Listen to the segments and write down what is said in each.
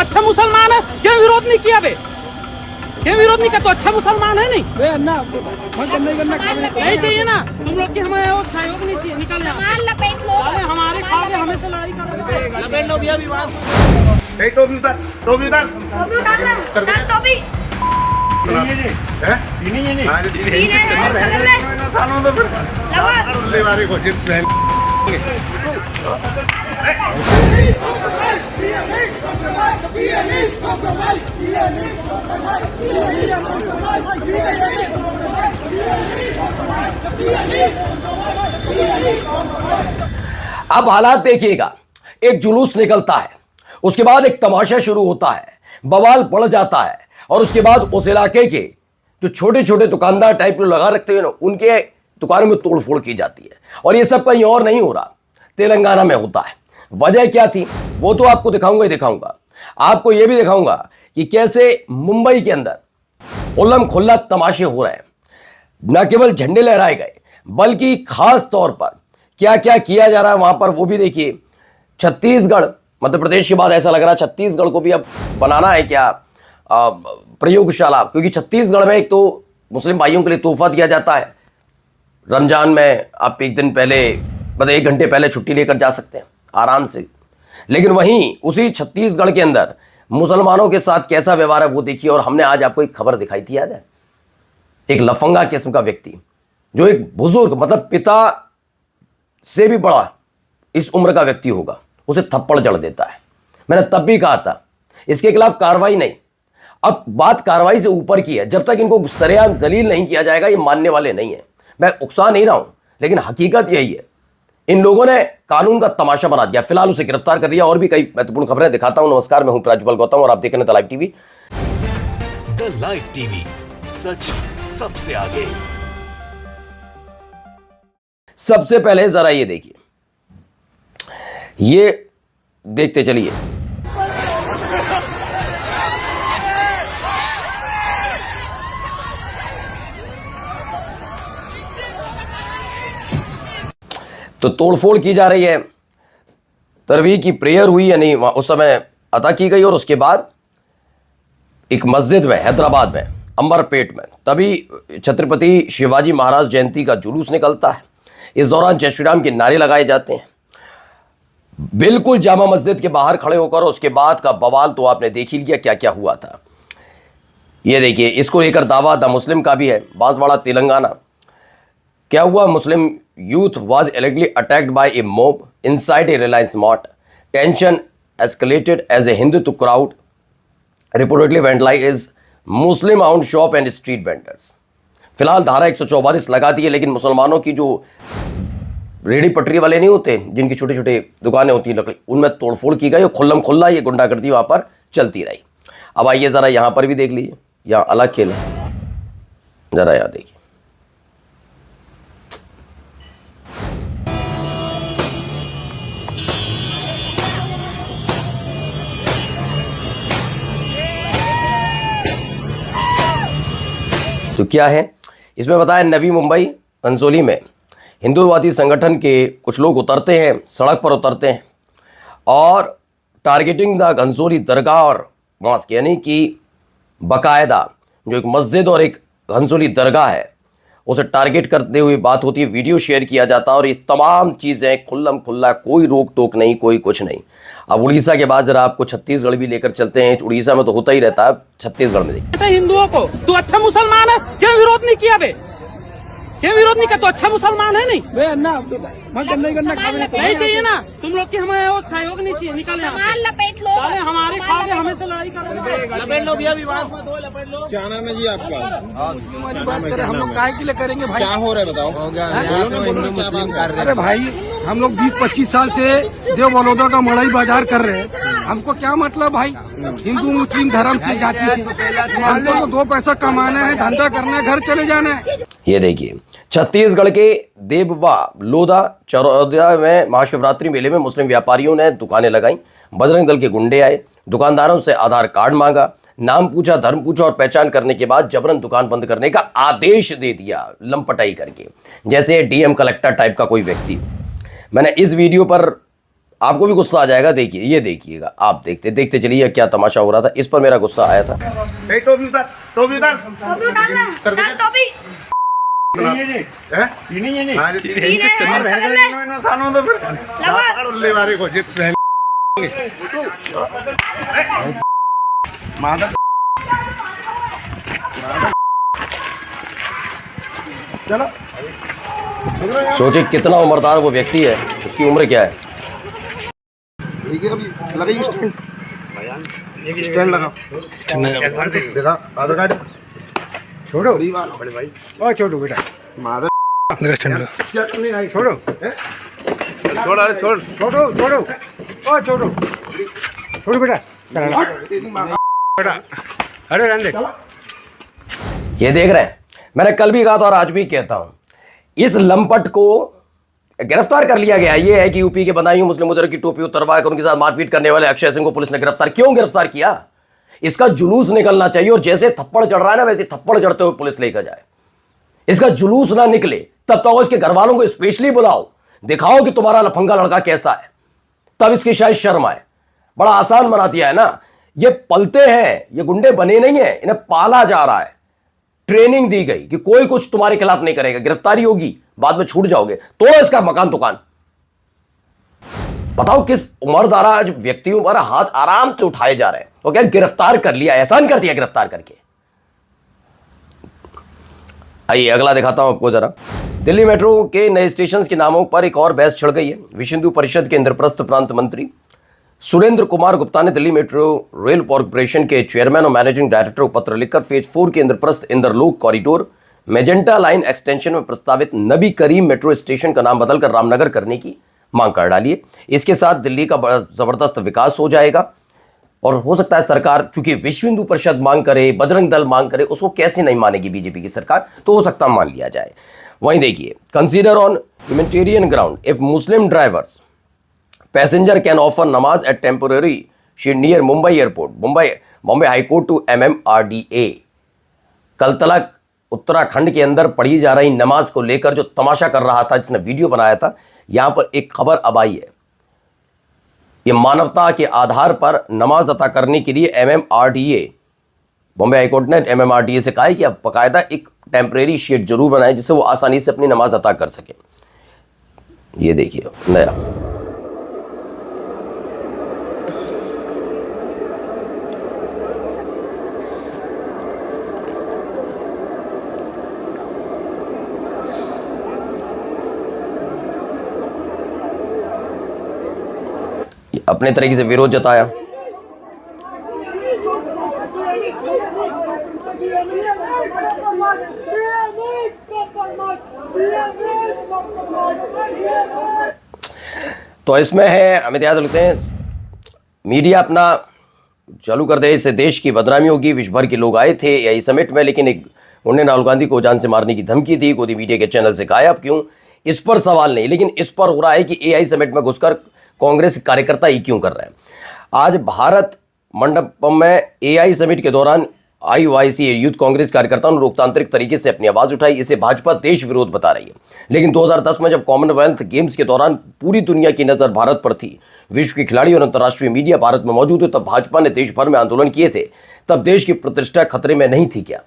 अच्छा मुसलमान है, क्यों विरोध नहीं किया बे? क्यों विरोध नहीं किया? तो अच्छा मुसलमान है नहीं? नहीं चाहिए ना तुम लोग की, हमें वो सहयोग नहीं चाहिए। निकल जाओ, हमारे खा के हमें से लड़ाई कर लपेट लो भैया विवाद। अब हालात देखिएगा, एक जुलूस निकलता है, उसके बाद एक तमाशा शुरू होता है, बवाल बढ़ जाता है, और उसके बाद उस इलाके के जो छोटे छोटे दुकानदार टाइप में लगा रखते हैं ना, उनके दुकानों में तोड़फोड़ की जाती है। और ये सब कहीं और नहीं हो रहा, तेलंगाना में होता है। वजह क्या थी वो तो आपको दिखाऊंगा ही दिखाऊंगा। आपको यह भी दिखाऊंगा कि कैसे मुंबई के अंदर खुल्लम खुल्ला तमाशे हो रहे हैं। न केवल झंडे लहराए गए, बल्कि खास तौर पर क्या क्या किया जा रहा है वहां पर वो भी देखिए। छत्तीसगढ़, मध्य प्रदेश के बाद ऐसा लग रहा है छत्तीसगढ़ को भी अब बनाना है क्या प्रयोगशाला, क्योंकि छत्तीसगढ़ में एक तो मुस्लिम भाइयों के लिए तोहफा दिया जाता है। रमजान में आप एक दिन पहले, मतलब 1 घंटे पहले छुट्टी लेकर जा सकते हैं आराम से। लेकिन वहीं उसी छत्तीसगढ़ के अंदर मुसलमानों के साथ कैसा व्यवहार है वो देखिए। और हमने आज आपको एक खबर दिखाई थी, याद है? एक लफंगा किस्म का व्यक्ति जो एक बुजुर्ग, मतलब पिता से भी बड़ा इस उम्र का व्यक्ति होगा, उसे थप्पड़ जड़ देता है। मैंने तब भी कहा था इसके खिलाफ कार्रवाई नहीं। अब बात कार्रवाई से ऊपर की है, जब तक इनको सरेआम जलील नहीं किया जाएगा ये मानने वाले नहीं है। मैं उकसा नहीं रहा हूं, लेकिन हकीकत यही है। इन लोगों ने कानून का तमाशा बना दिया। फिलहाल उसे गिरफ्तार कर दिया। और भी कई महत्वपूर्ण खबरें दिखाता हूं। नमस्कार, मैं हूं प्राजपाल गौतम और आप देख रहे हैं the live TV. The live TV, सच सबसे आगे। सबसे पहले जरा ये देखिए, ये देखते चलिए। तो तोड़फोड़ की जा रही है, तरावीह की प्रेयर हुई या नहीं उस समय अता की गई। और उसके बाद एक मस्जिद में हैदराबाद में अंबरपेट में तभी छत्रपति शिवाजी महाराज जयंती का जुलूस निकलता है। इस दौरान जय श्री राम के नारे लगाए जाते हैं बिल्कुल जामा मस्जिद के बाहर खड़े होकर। उसके बाद का बवाल तो आपने देख ही लिया क्या क्या हुआ था। ये देखिए, इसको लेकर दावा द मुस्लिम का भी है, बांसवाड़ा तेलंगाना। क्या हुआ? मुस्लिम youth was allegedly attacked by a mob inside a Reliance Mart. Tension escalated as a Hindu crowd reportedly vandalized Muslim-owned shop and street vendors. फिलहाल धारा 144 लगा दी है, लेकिन मुसलमानों की जो रेडी पटरी वाले नहीं होते, जिनकी छोटी छोटी दुकानें होती हैं लकड़ी, उनमें तोड़फोड़ की गई और खुल्लम खुल्ला ये गुंडागर्दी वहां पर चलती रही। अब आइए जरा यहां पर भी देख लीजिए, यहाँ अलग खेल है। जरा यहाँ देखिए, तो क्या है इसमें बताया। नवी मुंबई कंसोली में हिंदुवादी संगठन के कुछ लोग उतरते हैं, सड़क पर उतरते हैं और टारगेटिंग द कंसोली दरगाह और मॉस्क, यानी कि बाकायदा जो एक मस्जिद और एक कंसोली दरगाह है उसे टारगेट करते हुए बात होती है। वीडियो शेयर किया जाता है और ये तमाम चीज़ें खुल्लम खुल्ला, कोई रोक टोक नहीं, कोई कुछ नहीं। अब उड़ीसा के बाद जरा आपको छत्तीसगढ़ भी लेकर चलते हैं। उड़ीसा में तो होता ही रहता है, छत्तीसगढ़ में देखिए। हिंदुओं को तू अच्छा मुसलमान है, क्यों विरोध नहीं किया बे? क्यों विरोध नहीं किया? तो अच्छा मुसलमान है नहीं? नहीं चाहिए ना तुम लोग की, हमें वो सहयोग नहीं चाहिए। निकल जाओ, हमारे खा के हमें से लड़ाई कर लपेट लो भैया विवाद में, लपेट लो। क्या नाम है जी आपका? बात करें हम लोग काय के लिए करेंगे भाई? क्या हो रहा है बताओ? हिंदू मुस्लिम कर रहे हैं। अरे भाई हम लोग 20-25 साल से देव बलौदा का मड़ई बाजार कर रहे हैं। हमको क्या मतलब भाई हिंदू मुस्लिम धर्म से, जाति से? हमको तो 2 पैसा कमाना है, धंधा करना है, घर चले जाना है। ये देखिए, छत्तीसगढ़ के देबवा लोधा चरौदा में महाशिवरात्रि मेले में मुस्लिम व्यापारियों ने दुकानें लगाई। बजरंग दल के गुंडे आए, दुकानदारों से आधार कार्ड मांगा, नाम पूछा, धर्म पूछा और पहचान करने के बाद जबरन दुकान बंद करने का आदेश दे दिया, लंपटाई करके, जैसे डीएम कलेक्टर टाइप का कोई व्यक्ति। मैंने इस वीडियो पर आपको भी गुस्सा आ जाएगा। देखिए, ये देखिएगा, आप देखते देखते चलिए क्या तमाशा हो रहा था। इस पर मेरा गुस्सा आया था। टोपी उतार, टोपी उतार, टोपी उतारना, उतार टोपी। उल्ले वाले को जित पहन मादर चलो। सोचिए कितना उम्रदार वो व्यक्ति है, उसकी उम्र क्या है। ठीक है, अभी लगाइए स्टैंड, स्टैंड लगा देखा आधार कार्ड छोड़ो बड़े भाई। ओ छोड़ो बेटा, मादर क्या करने आई, छोड़ो छोड़, अरे छोड़ छोड़ो छोड़ो, ओ छोड़ो छोड़ो बेटा बेटा, अरे रहने दे। ये देख रहे हैं, मैंने कल भी कहा था और आज भी कहता हूं, इस लंपट को गिरफ्तार कर लिया गया। ये है कि यूपी के बदायूं मुस्लिम मुजरिम की टोपी उतरवा कर उनके साथ मारपीट करने वाले अक्षय सिंह को पुलिस ने गिरफ्तार क्यों गिरफ्तार किया? इसका जुलूस निकलना चाहिए, और जैसे थप्पड़ चढ़ रहा है ना, वैसे थप्पड़ चढ़ते हुए पुलिस लेकर जाए। इसका जुलूस ना निकले तब तक इसके घर वालों को स्पेशली बुलाओ, दिखाओ कि तुम्हारा लफंगा लड़का कैसा है, तब इसकी शायद शर्म आए। बड़ा आसान बना दिया है ना। ये पलते हैं, ये गुंडे बने नहीं है, इन्हें पाला जा रहा है, ट्रेनिंग दी गई कि कोई कुछ तुम्हारे खिलाफ नहीं करेगा, गिरफ्तारी होगी, बाद में छूट जाओगे। तो इसका मकान दुकान बताओ किस उम्रदाराज व्यक्तियों पर हाथ आराम से उठाए जा रहे हैं। तो क्या गिरफ्तार कर लिया, एहसान कर दिया गिरफ्तार करके। आइए अगला दिखाता हूं आपको जरा। दिल्ली मेट्रो के नए स्टेशन के नामों पर एक और बहस छिड़ गई है। विश्व हिंदू परिषद के इंद्रप्रस्थ प्रांत मंत्री सुरेंद्र कुमार गुप्ता ने दिल्ली मेट्रो रेल कॉर्पोरेशन के चेयरमैन और मैनेजिंग डायरेक्टर को पत्र लिखकर फेज 4 के Indraprastha Indralok corridor magenta line extension में प्रस्तावित नबी करीम मेट्रो स्टेशन का नाम बदलकर रामनगर करने की मांग कर डाली है। इसके साथ दिल्ली का बड़ा जबरदस्त विकास हो जाएगा, और हो सकता है सरकार, चूंकि विश्व हिंदू परिषद मांग करे, बजरंग दल मांग करे, उसको कैसे नहीं मानेगी बीजेपी की सरकार, तो हो सकता है मान लिया जाए। वहीं देखिए, consider on humanitarian ground if Muslim drivers passenger can offer नमाज at temporary shed near Mumbai airport, Bombay high court to MMRDA। कल तक उत्तराखंड के अंदर पढ़ी जा रही नमाज को लेकर जो तमाशा कर रहा था, जिसने वीडियो बनाया था, यहां पर एक खबर अब आई है। ये मानवता के आधार पर नमाज अता करने के लिए MMRDA, बॉम्बे हाईकोर्ट ने MMRDA से कहा है कि अब बाकायदा एक टेम्परेरी शेड जरूर बनाए जिससे वो आसानी से अपनी नमाज अता कर सके। ये देखिए नया अपने तरीके से विरोध जताया। तो इसमें है, हमें याद रखते हैं, मीडिया अपना चालू कर दे, इससे देश की बदनामी होगी। विश्व भर के लोग आए थे यही समिट में, लेकिन एक उन्होंने राहुल गांधी को जान से मारने की धमकी दी, गोदी मीडिया के चैनल से गायब क्यों, इस पर सवाल नहीं, लेकिन इस पर हो रहा है कि AI समिट में घुसकर कांग्रेस कार्यकर्ता ही क्यों कर रहे हैं। आज भारत मंडपम में AI समिट के दौरान IYC यूथ कांग्रेस कार्यकर्ताओं ने लोकतांत्रिक तरीके से अपनी आवाज उठाई। इसे भाजपा देश विरोध बता रही है, लेकिन 2010 में जब कॉमनवेल्थ गेम्स के दौरान पूरी दुनिया की नजर भारत पर थी, विश्व के खिलाड़ी और अंतर्राष्ट्रीय मीडिया भारत में मौजूद थे, तब भाजपा ने देश भर में आंदोलन किए थे। तब देश की प्रतिष्ठा खतरे में नहीं थी क्या?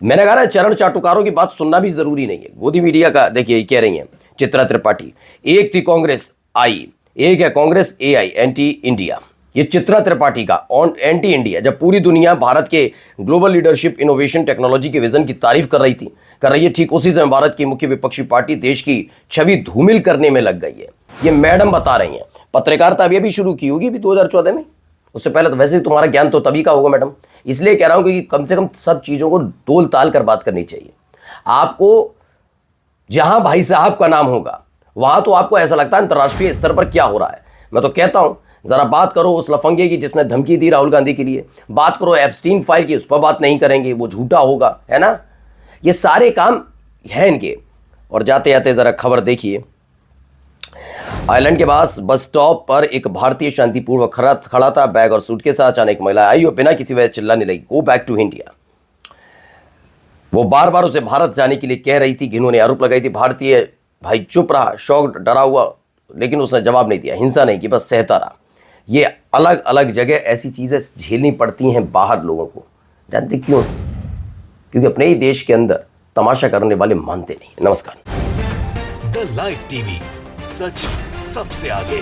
मैंने कहा ना, चरण चाटुकारों की बात सुनना भी जरूरी नहीं है। गोदी मीडिया का देखिए कह रही है चित्रा त्रिपाठी, एक थी कांग्रेस आई, एक है कांग्रेस AI एंटी इंडिया। ये चित्रा त्रिपाठी का ऑन एंटी इंडिया, जब पूरी दुनिया भारत के ग्लोबल लीडरशिप, इनोवेशन, टेक्नोलॉजी के विजन की तारीफ कर रही है, ठीक उसी समय भारत की मुख्य विपक्षी पार्टी देश की छवि धूमिल करने में लग गई है। ये मैडम बता रही हैं। पत्रकारिता अभी शुरू की होगी 2014 में, उससे पहले तो वैसे भी तुम्हारा ज्ञान तो तभी का होगा मैडम। इसलिए कह रहा हूं कि कम से कम सब चीजों को तोल ताल कर बात करनी चाहिए। आपको जहां भाई साहब का नाम होगा वहां तो आपको ऐसा लगता है अंतर्राष्ट्रीय स्तर पर क्या हो रहा है। मैं तो कहता हूं जरा बात करो उस लफंगे की जिसने धमकी दी राहुल गांधी के लिए, बात करो एप्स्टीन फाइल की, उस पर बात नहीं करेंगे, वो झूठा होगा, है ना। ये सारे काम है इनके। और जाते जाते जरा खबर देखिए, आइलैंड के पास बस स्टॉप पर एक भारतीय शांतिपूर्वक खड़ा था, बैग और सूट के साथ। अचानक महिला आई और बिना किसी वजह चिल्लाने लगी, गो बैक टू इंडिया। वो बार बार उसे भारत जाने के लिए कह रही थी। घिनौने आरोप लगाई थी। भारतीय भाई चुप रहा, शॉक्ड, डरा हुआ लेकिन उसने जवाब नहीं दिया, हिंसा नहीं की, बस सहता रहा। ये अलग अलग जगह ऐसी चीज़ें झेलनी पड़ती हैं बाहर लोगों को, जानते क्यों? क्योंकि अपने ही देश के अंदर तमाशा करने वाले मानते नहीं। नमस्कार। द लाइव टीवी, सच सबसे आगे।